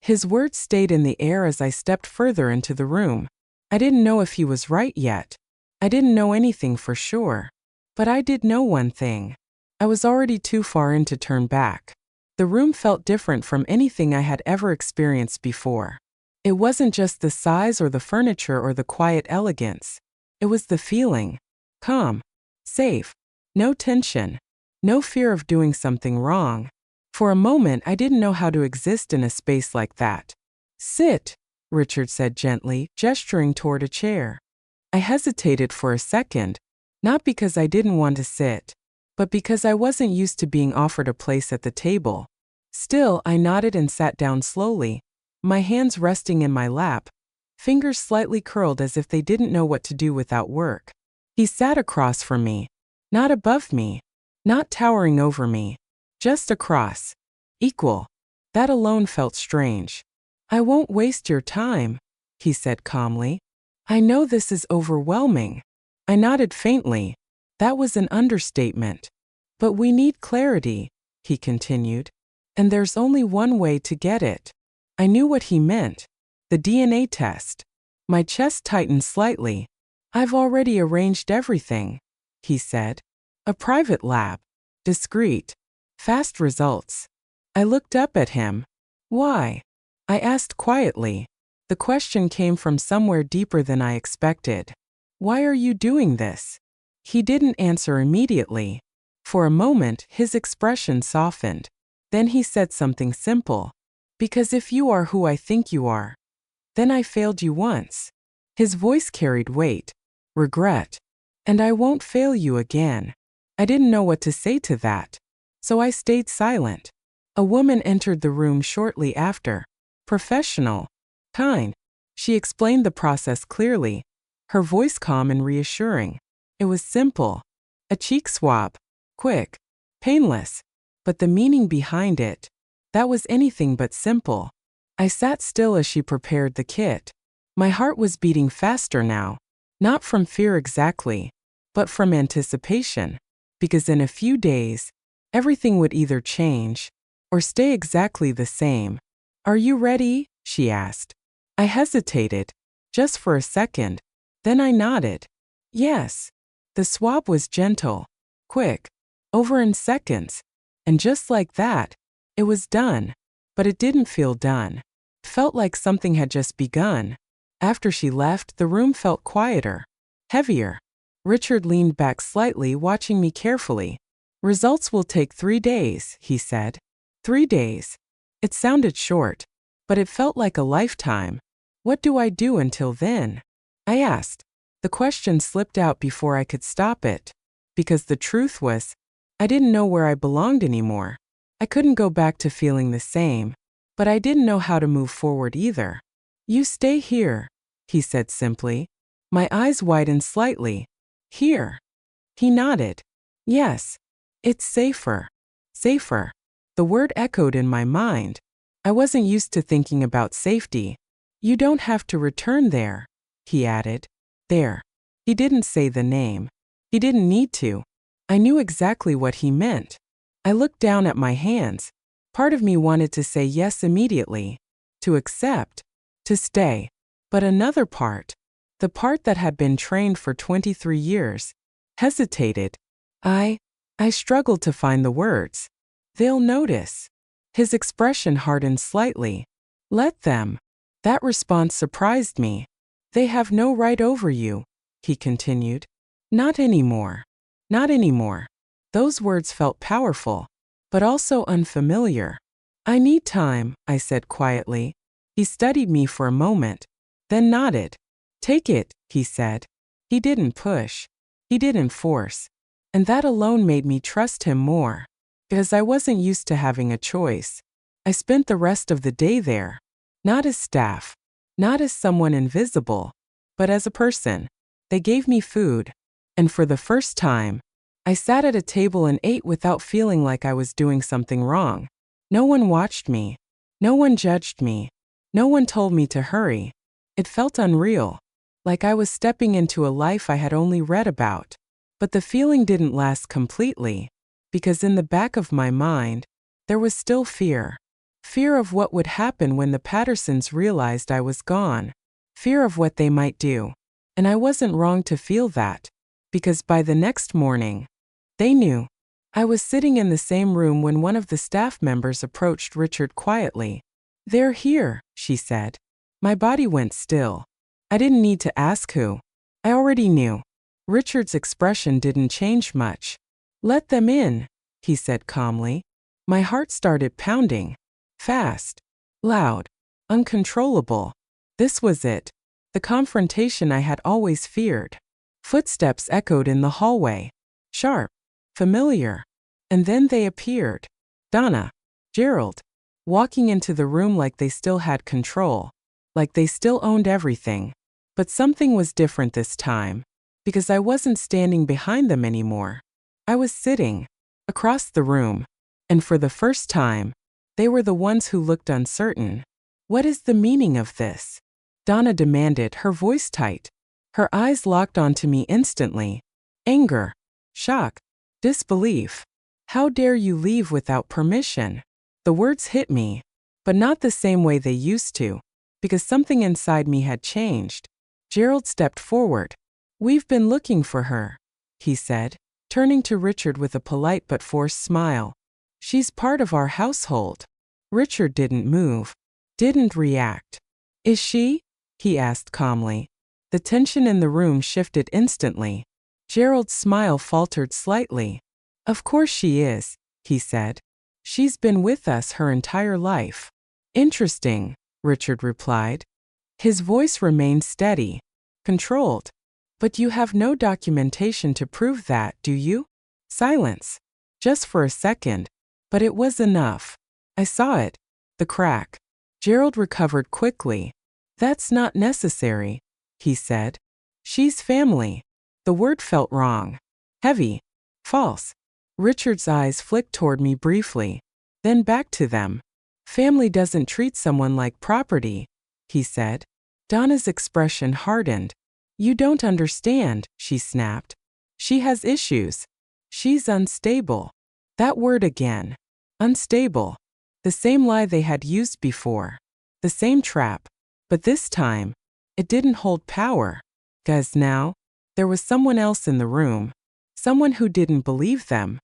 His words stayed in the air as I stepped further into the room. I didn't know if he was right yet. I didn't know anything for sure. But I did know one thing. I was already too far in to turn back. The room felt different from anything I had ever experienced before. It wasn't just the size or the furniture or the quiet elegance. It was the feeling. Calm. Safe. No tension. No fear of doing something wrong. For a moment, I didn't know how to exist in a space like that. Sit, Richard said gently, gesturing toward a chair. I hesitated for a second, not because I didn't want to sit, but because I wasn't used to being offered a place at the table. Still, I nodded and sat down slowly, my hands resting in my lap, fingers slightly curled as if they didn't know what to do without work. He sat across from me, not above me, not towering over me, just across. Equal. That alone felt strange. I won't waste your time, he said calmly. I know this is overwhelming. I nodded faintly. That was an understatement. But we need clarity, he continued. And there's only one way to get it. I knew what he meant. The DNA test. My chest tightened slightly. I've already arranged everything, he said. A private lab. Discreet. Fast results. I looked up at him. Why? I asked quietly. The question came from somewhere deeper than I expected. Why are you doing this? He didn't answer immediately. For a moment, his expression softened. Then he said something simple. Because if you are who I think you are, then I failed you once. His voice carried weight, regret, and I won't fail you again. I didn't know what to say to that, so I stayed silent. A woman entered the room shortly after. Professional, kind. She explained the process clearly, her voice calm and reassuring. It was simple. A cheek swab. Quick. Painless. But the meaning behind it, that was anything but simple. I sat still as she prepared the kit. My heart was beating faster now, not from fear exactly, but from anticipation, because in a few days, everything would either change or stay exactly the same. Are you ready? She asked. I hesitated, just for a second. Then I nodded. Yes. The swab was gentle, quick, over in seconds. And just like that, it was done. But it didn't feel done. It felt like something had just begun. After she left, the room felt quieter, heavier. Richard leaned back slightly, watching me carefully. Results will take 3 days, he said. 3 days. It sounded short, but it felt like a lifetime. What do I do until then? I asked. The question slipped out before I could stop it. Because the truth was, I didn't know where I belonged anymore. I couldn't go back to feeling the same, but I didn't know how to move forward either. You stay here, he said simply. My eyes widened slightly. Here. He nodded. Yes. It's safer. Safer. The word echoed in my mind. I wasn't used to thinking about safety. You don't have to return there, he added. There. He didn't say the name. He didn't need to. I knew exactly what he meant. I looked down at my hands. Part of me wanted to say yes immediately, to accept, to stay. But another part, the part that had been trained for 23 years, hesitated. I struggled to find the words. They'll notice. His expression hardened slightly. Let them. That response surprised me. They have no right over you, he continued. Not anymore. Not anymore. Those words felt powerful, but also unfamiliar. I need time, I said quietly. He studied me for a moment, then nodded. Take it, he said. He didn't push. He didn't force. And that alone made me trust him more. Because I wasn't used to having a choice. I spent the rest of the day there. Not as staff. Not as someone invisible. But as a person. They gave me food. And for the first time, I sat at a table and ate without feeling like I was doing something wrong. No one watched me. No one judged me. No one told me to hurry. It felt unreal. Like I was stepping into a life I had only read about. But the feeling didn't last completely. Because in the back of my mind, there was still fear. Fear of what would happen when the Pattersons realized I was gone. Fear of what they might do. And I wasn't wrong to feel that. Because by the next morning, they knew. I was sitting in the same room when one of the staff members approached Richard quietly. They're here, she said. My body went still. I didn't need to ask who. I already knew. Richard's expression didn't change much. Let them in, he said calmly. My heart started pounding. Fast. Loud. Uncontrollable. This was it. The confrontation I had always feared. Footsteps echoed in the hallway. Sharp. Familiar. And then they appeared. Donna. Gerald. Walking into the room like they still had control. Like they still owned everything. But something was different this time. Because I wasn't standing behind them anymore. I was sitting. Across the room. And for the first time, they were the ones who looked uncertain. What is the meaning of this? Donna demanded, her voice tight. Her eyes locked onto me instantly. Anger. Shock. Disbelief. How dare you leave without permission? The words hit me, but not the same way they used to, because something inside me had changed. Gerald stepped forward. We've been looking for her, he said, turning to Richard with a polite but forced smile. She's part of our household. Richard didn't move, didn't react. Is she? He asked calmly. The tension in the room shifted instantly. Gerald's smile faltered slightly. Of course she is, he said. She's been with us her entire life. Interesting, Richard replied. His voice remained steady, controlled. But you have no documentation to prove that, do you? Silence. Just for a second. But it was enough. I saw it. The crack. Gerald recovered quickly. That's not necessary, he said. She's family. The word felt wrong. Heavy. False. Richard's eyes flicked toward me briefly, then back to them. Family doesn't treat someone like property, he said. Donna's expression hardened. You don't understand, she snapped. She has issues. She's unstable. That word again. Unstable. The same lie they had used before. The same trap. But this time, it didn't hold power. 'Cause now, there was someone else in the room. Someone who didn't believe them.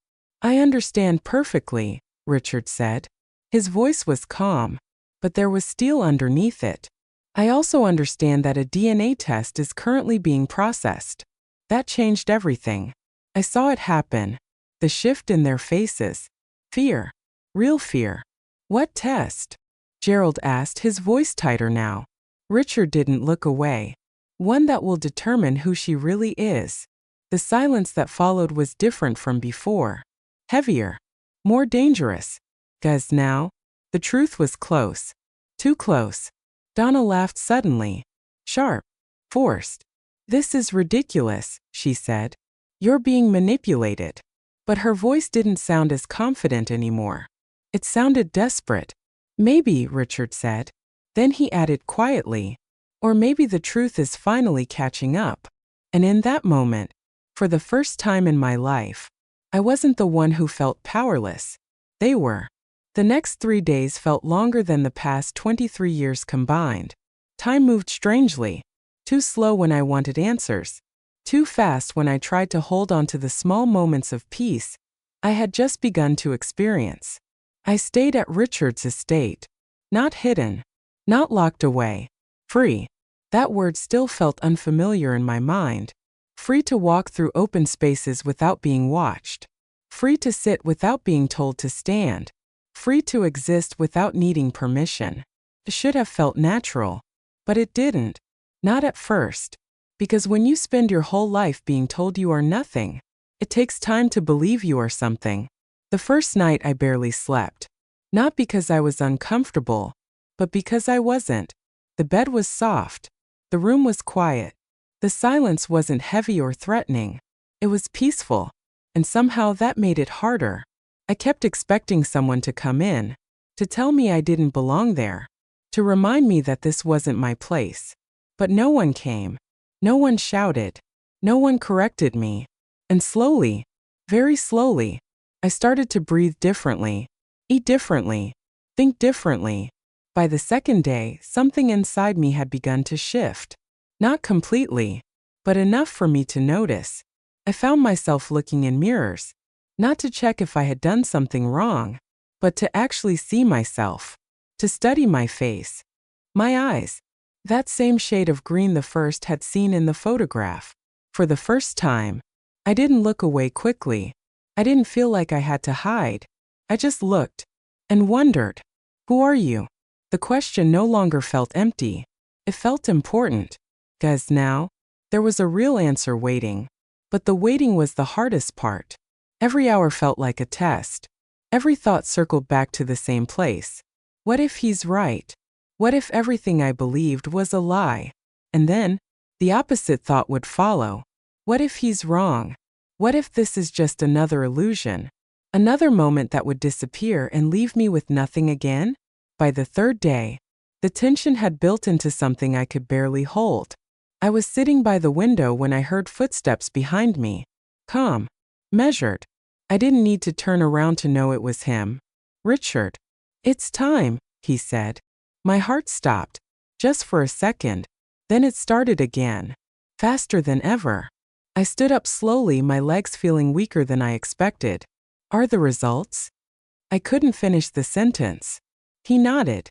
I understand perfectly, Richard said. His voice was calm, but there was steel underneath it. I also understand that a DNA test is currently being processed. That changed everything. I saw it happen. The shift in their faces. Fear. Real fear. What test? Gerald asked, his voice tighter now. Richard didn't look away. One that will determine who she really is. The silence that followed was different from before. heavier, more dangerous. 'Cause now, the truth was close. Too close. Donna laughed suddenly. Sharp. Forced. This is ridiculous, she said. You're being manipulated. But her voice didn't sound as confident anymore. It sounded desperate. Maybe, Richard said. Then he added quietly, or maybe the truth is finally catching up. And in that moment, for the first time in my life, I wasn't the one who felt powerless. They were. The next 3 days felt longer than the past 23 years combined. Time moved strangely. Too slow when I wanted answers. Too fast when I tried to hold on to the small moments of peace I had just begun to experience. I stayed at Richard's estate. Not hidden. Not locked away. Free. That word still felt unfamiliar in my mind. Free to walk through open spaces without being watched. Free to sit without being told to stand. Free to exist without needing permission. It should have felt natural. But it didn't. Not at first. Because when you spend your whole life being told you are nothing, it takes time to believe you are something. The first night I barely slept. Not because I was uncomfortable, but because I wasn't. The bed was soft. The room was quiet. The silence wasn't heavy or threatening. It was peaceful. And somehow that made it harder. I kept expecting someone to come in, to tell me I didn't belong there, to remind me that this wasn't my place. But no one came. No one shouted. No one corrected me. And slowly, very slowly, I started to breathe differently, eat differently, think differently. By the second day, something inside me had begun to shift. Not completely, but enough for me to notice. I found myself looking in mirrors, not to check if I had done something wrong, but to actually see myself, to study my face, my eyes. That same shade of green the first had seen in the photograph. For the first time, I didn't look away quickly. I didn't feel like I had to hide. I just looked and wondered, who are you? The question no longer felt empty. It felt important. 'Cause now, there was a real answer waiting. But the waiting was the hardest part. Every hour felt like a test. Every thought circled back to the same place. What if he's right? What if everything I believed was a lie? And then, the opposite thought would follow. What if he's wrong? What if this is just another illusion? Another moment that would disappear and leave me with nothing again? By the third day, the tension had built into something I could barely hold. I was sitting by the window when I heard footsteps behind me. Calm. Measured. I didn't need to turn around to know it was him. Richard. It's time, he said. My heart stopped, just for a second. Then it started again. Faster than ever. I stood up slowly, my legs feeling weaker than I expected. Are the results? I couldn't finish the sentence. He nodded.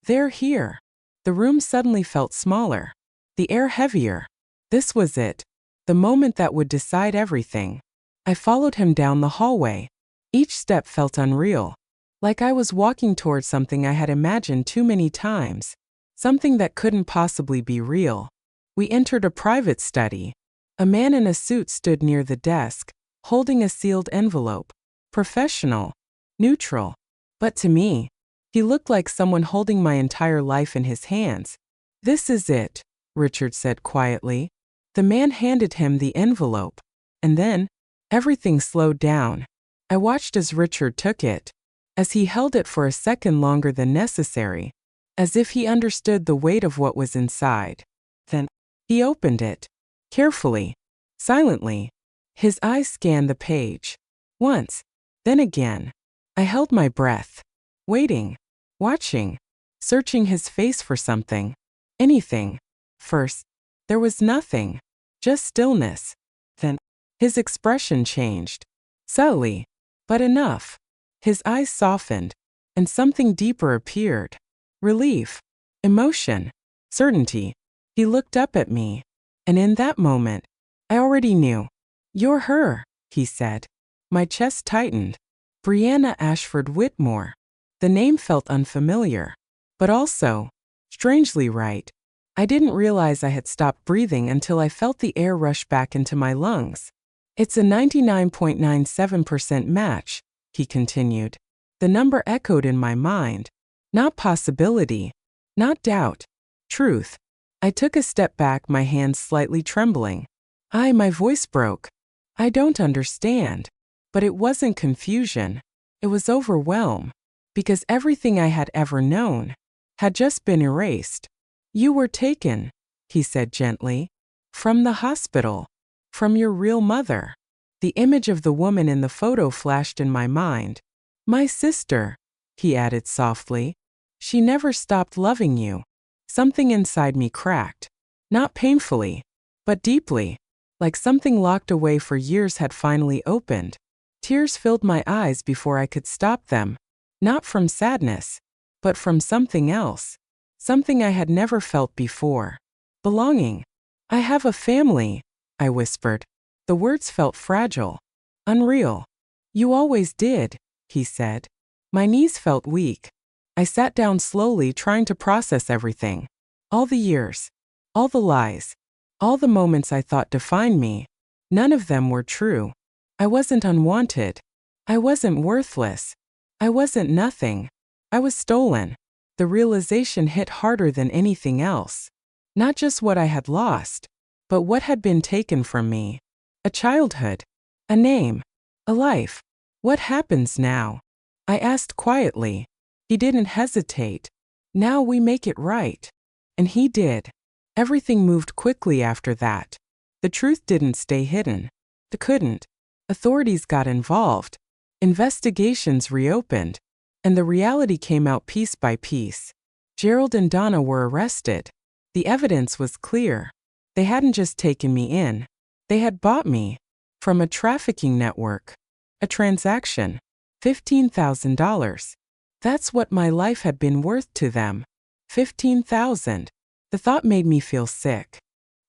They're here. The room suddenly felt smaller. The air heavier. This was it. The moment that would decide everything. I followed him down the hallway. Each step felt unreal. Like I was walking towards something I had imagined too many times. Something that couldn't possibly be real. We entered a private study. A man in a suit stood near the desk, holding a sealed envelope. Professional. Neutral. But to me, he looked like someone holding my entire life in his hands. This is it, Richard said quietly. The man handed him the envelope. And then, everything slowed down. I watched as Richard took it. As he held it for a second longer than necessary, as if he understood the weight of what was inside. Then, he opened it. Carefully. Silently. His eyes scanned the page. Once. Then again. I held my breath. Waiting. Watching. Searching his face for something. Anything. First, there was nothing. Just stillness. Then, his expression changed. Subtly. But enough. His eyes softened, and something deeper appeared. Relief. Emotion. Certainty. He looked up at me. And in that moment, I already knew. You're her, he said. My chest tightened. Brianna Ashford Whitmore. The name felt unfamiliar. But also, strangely right. I didn't realize I had stopped breathing until I felt the air rush back into my lungs. It's a 99.97% match, he continued. The number echoed in my mind. Not possibility. Not doubt. Truth. I took a step back, my hands slightly trembling. My voice broke. I don't understand. But it wasn't confusion. It was overwhelm. Because everything I had ever known had just been erased. You were taken, he said gently. From the hospital. From your real mother. The image of the woman in the photo flashed in my mind. My sister, he added softly. She never stopped loving you. Something inside me cracked. Not painfully, but deeply. Like something locked away for years had finally opened. Tears filled my eyes before I could stop them. Not from sadness, but from something else. Something I had never felt before. Belonging. I have a family, I whispered. The words felt fragile. Unreal. You always did, he said. My knees felt weak. I sat down slowly, trying to process everything. All the years. All the lies. All the moments I thought defined me. None of them were true. I wasn't unwanted. I wasn't worthless. I wasn't nothing. I was stolen. The realization hit harder than anything else. Not just what I had lost, but what had been taken from me. A childhood. A name. A life. What happens now? I asked quietly. He didn't hesitate. Now we make it right. And he did. Everything moved quickly after that. The truth didn't stay hidden. It couldn't. Authorities got involved. Investigations reopened. And the reality came out piece by piece. Gerald and Donna were arrested. The evidence was clear. They hadn't just taken me in. They had bought me. From a trafficking network. A transaction. $15,000. That's what my life had been worth to them. $15,000. The thought made me feel sick.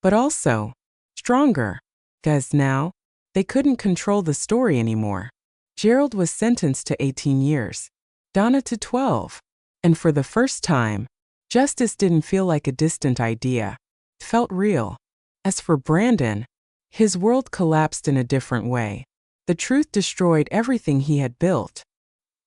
But also stronger. 'Cause now, they couldn't control the story anymore. Gerald was sentenced to 18 years. Donna to 12. And for the first time, justice didn't feel like a distant idea. It felt real. As for Brandon, his world collapsed in a different way. The truth destroyed everything he had built.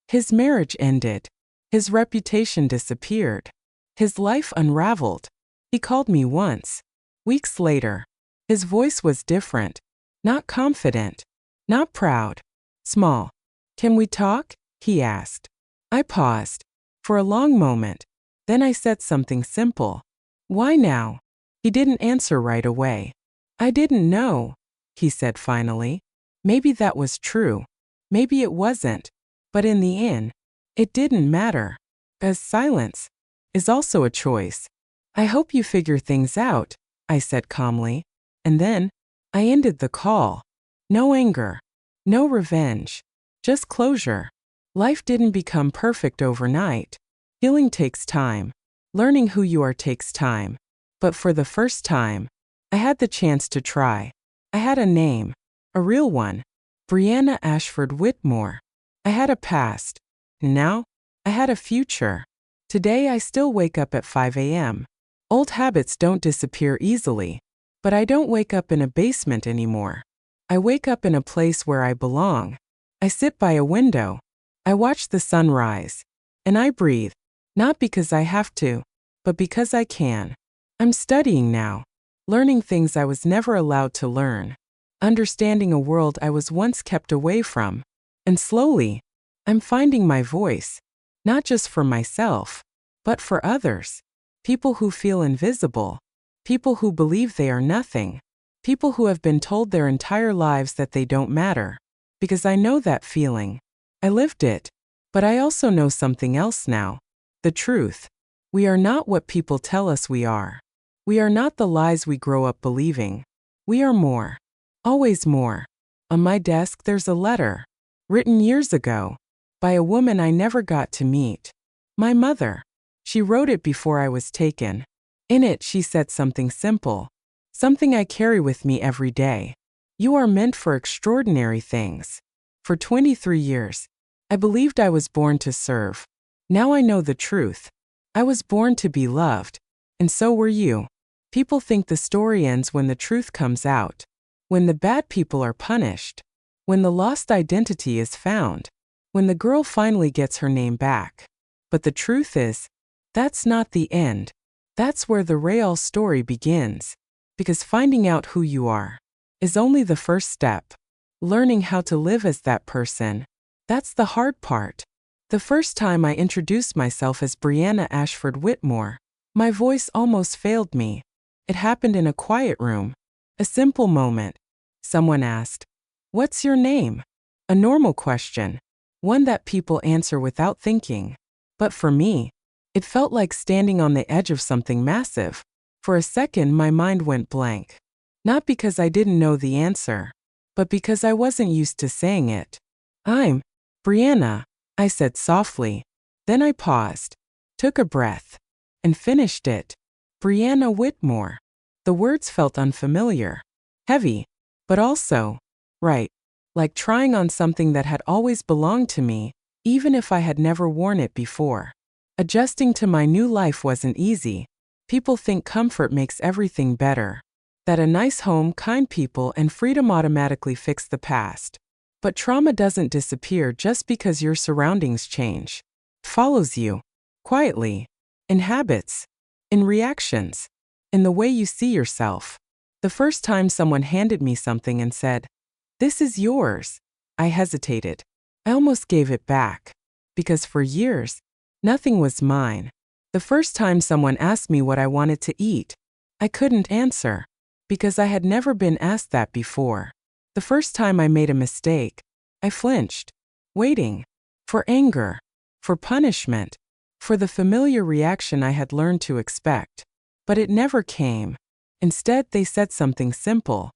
His marriage ended. His reputation disappeared. His life unraveled. He called me once. Weeks later. His voice was different. Not confident. Not proud. Small. Can we talk? He asked. I paused. For a long moment. Then I said something simple. Why now? He didn't answer right away. I didn't know, he said finally. Maybe that was true. Maybe it wasn't. But in the end, it didn't matter. As silence is also a choice. I hope you figure things out, I said calmly. And then, I ended the call. No anger. No revenge. Just closure. Life didn't become perfect overnight. Healing takes time. Learning who you are takes time. But for the first time, I had the chance to try. I had a name. A real one. Brianna Ashford Whitmore. I had a past. And now, I had a future. Today I still wake up at 5 a.m. Old habits don't disappear easily. But I don't wake up in a basement anymore. I wake up in a place where I belong. I sit by a window. I watch the sun rise. And I breathe. Not because I have to, but because I can. I'm studying now. Learning things I was never allowed to learn. Understanding a world I was once kept away from. And slowly, I'm finding my voice. Not just for myself, but for others. People who feel invisible. People who believe they are nothing. People who have been told their entire lives that they don't matter. Because I know that feeling. I lived it. But I also know something else now. The truth. We are not what people tell us we are. We are not the lies we grow up believing. We are more. Always more. On my desk there's a letter. Written years ago. By a woman I never got to meet. My mother. She wrote it before I was taken. In it she said something simple. Something I carry with me every day. You are meant for extraordinary things. For 23 years, I believed I was born to serve. Now I know the truth. I was born to be loved. And so were you. People think the story ends when the truth comes out. When the bad people are punished. When the lost identity is found. when the girl finally gets her name back. But the truth is, that's not the end. That's where the real story begins. Because finding out who you are is only the first step. Learning how to live as that person, that's the hard part. The first time I introduced myself as Brianna Ashford Whitmore, my voice almost failed me. It happened in a quiet room. A simple moment. Someone asked, "What's your name?" A normal question. One that people answer without thinking. But for me, it felt like standing on the edge of something massive. For a second, my mind went blank. Not because I didn't know the answer, but because I wasn't used to saying it. "I'm Brianna," I said softly. Then I paused, took a breath, and finished it. Brianna Whitmore. The words felt unfamiliar, heavy, but also right, like trying on something that had always belonged to me, even if I had never worn it before. Adjusting to my new life wasn't easy. People think comfort makes everything better, that a nice home, kind people, and freedom automatically fix the past. But trauma doesn't disappear just because your surroundings change. It follows you, quietly, in habits, in reactions, in the way you see yourself. The first time someone handed me something and said, "This is yours," I hesitated. I almost gave it back. Because for years, nothing was mine. The first time someone asked me what I wanted to eat, I couldn't answer. Because I had never been asked that before. The first time I made a mistake, I flinched, waiting for anger, for punishment, for the familiar reaction I had learned to expect. But it never came. Instead, they said something simple.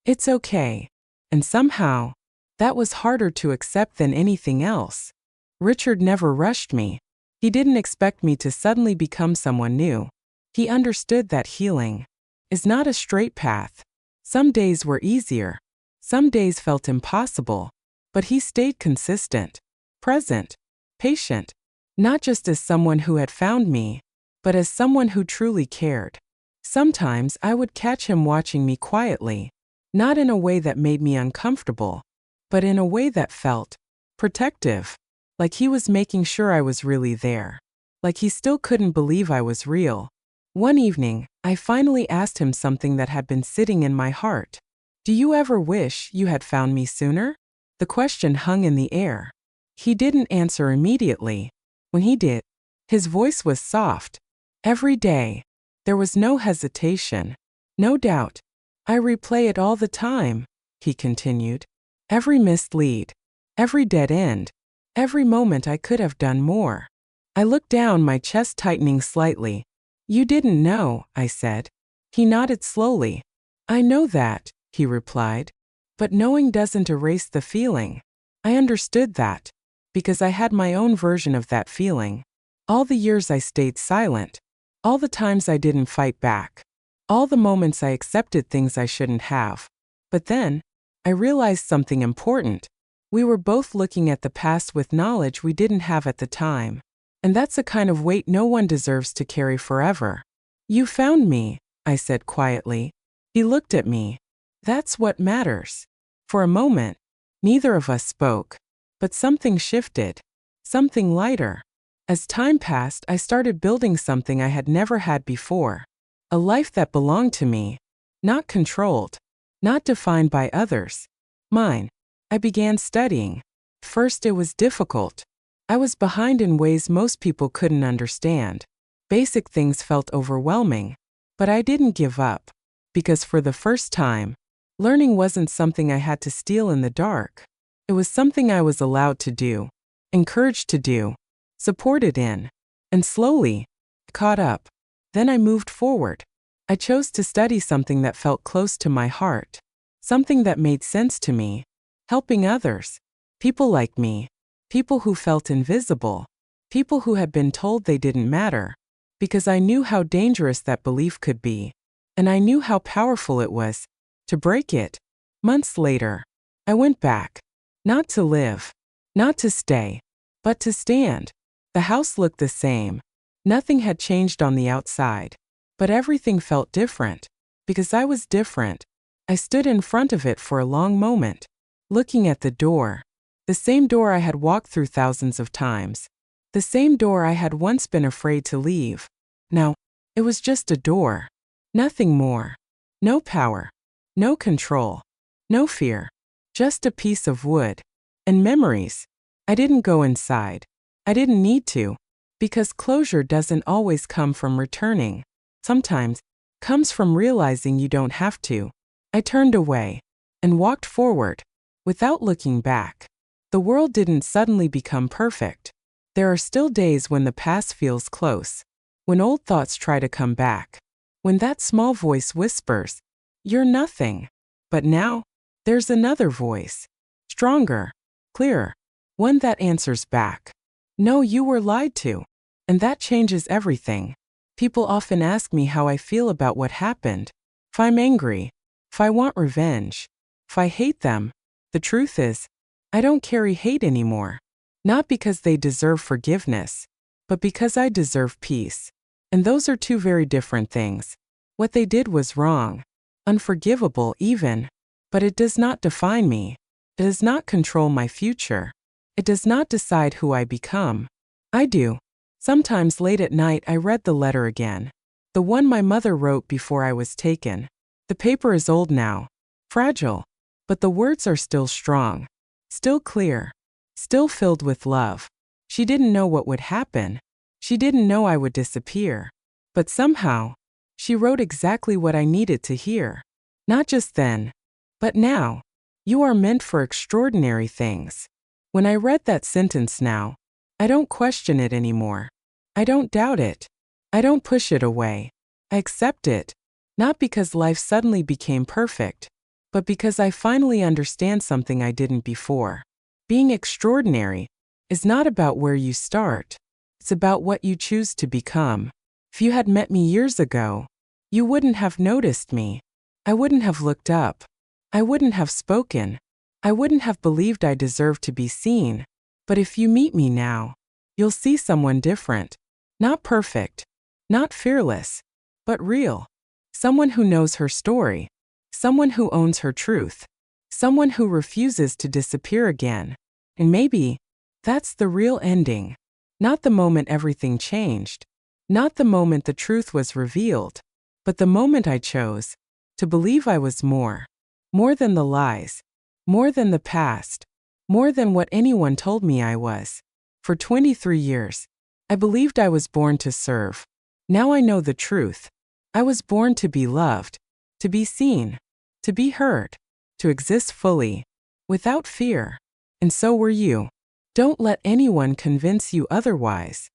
"It's okay." And somehow, that was harder to accept than anything else. Richard never rushed me. He didn't expect me to suddenly become someone new. He understood that healing is not a straight path. Some days were easier. Some days felt impossible. But he stayed consistent, present, patient, not just as someone who had found me, but as someone who truly cared. Sometimes I would catch him watching me quietly, not in a way that made me uncomfortable, but in a way that felt protective, like he was making sure I was really there, like he still couldn't believe I was real. One evening, I finally asked him something that had been sitting in my heart. "Do you ever wish you had found me sooner?" The question hung in the air. He didn't answer immediately. When he did, his voice was soft. Every day, there was no hesitation, no doubt. "I replay it all the time," he continued. "Every missed lead, every dead end, every moment I could have done more." I looked down, my chest tightening slightly. "You didn't know," I said. He nodded slowly. "I know that," he replied. "But knowing doesn't erase the feeling." I understood that, because I had my own version of that feeling. All the years I stayed silent. All the times I didn't fight back. All the moments I accepted things I shouldn't have. But then, I realized something important. We were both looking at the past with knowledge we didn't have at the time. And that's a kind of weight no one deserves to carry forever. "You found me," I said quietly. He looked at me. "That's what matters." For a moment, neither of us spoke. But something shifted. Something lighter. As time passed, I started building something I had never had before. A life that belonged to me. Not controlled. Not defined by others. Mine. I began studying. First, it was difficult. I was behind in ways most people couldn't understand. Basic things felt overwhelming. But I didn't give up. Because for the first time, learning wasn't something I had to steal in the dark. It was something I was allowed to do, encouraged to do, supported in. And slowly, I caught up. Then I moved forward. I chose to study something that felt close to my heart. Something that made sense to me. Helping others. People like me. People who felt invisible. People who had been told they didn't matter. Because I knew how dangerous that belief could be. And I knew how powerful it was to break it. Months later, I went back. Not to live. Not to stay. But to stand. The house looked the same. Nothing had changed on the outside. But everything felt different. Because I was different. I stood in front of it for a long moment. Looking at the door. The same door I had walked through thousands of times. The same door I had once been afraid to leave. Now, it was just a door. Nothing more. No power. No control. No fear. Just a piece of wood. And memories. I didn't go inside. I didn't need to. Because closure doesn't always come from returning. Sometimes, comes from realizing you don't have to. I turned away. And walked forward. Without looking back. The world didn't suddenly become perfect. There are still days when the past feels close. When old thoughts try to come back. When that small voice whispers, "You're nothing." But now, there's another voice. Stronger. Clearer. One that answers back. "No, you were lied to." And that changes everything. People often ask me how I feel about what happened. If I'm angry. If I want revenge. If I hate them. The truth is, I don't carry hate anymore. Not because they deserve forgiveness, but because I deserve peace. And those are two very different things. What they did was wrong. Unforgivable even. But it does not define me. It does not control my future. It does not decide who I become. I do. Sometimes late at night I read the letter again. The one my mother wrote before I was taken. The paper is old now. Fragile. But the words are still strong. Still clear. Still filled with love. She didn't know what would happen. She didn't know I would disappear. But somehow, she wrote exactly what I needed to hear. Not just then, but now. You are meant for extraordinary things. When I read that sentence now, I don't question it anymore. I don't doubt it. I don't push it away. I accept it. Not because life suddenly became perfect, but because I finally understand something I didn't before. Being extraordinary is not about where you start. It's about what you choose to become. If you had met me years ago, you wouldn't have noticed me. I wouldn't have looked up. I wouldn't have spoken. I wouldn't have believed I deserved to be seen. But if you meet me now, you'll see someone different. Not perfect. Not fearless. But real. Someone who knows her story. Someone who owns her truth. Someone who refuses to disappear again. And maybe that's the real ending. Not the moment everything changed. Not the moment the truth was revealed. But the moment I chose to believe I was more. More than the lies. More than the past. More than what anyone told me I was. For 23 years, I believed I was born to serve. Now I know the truth. I was born to be loved. To be seen. To be heard. To exist fully. Without fear. And so were you. Don't let anyone convince you otherwise.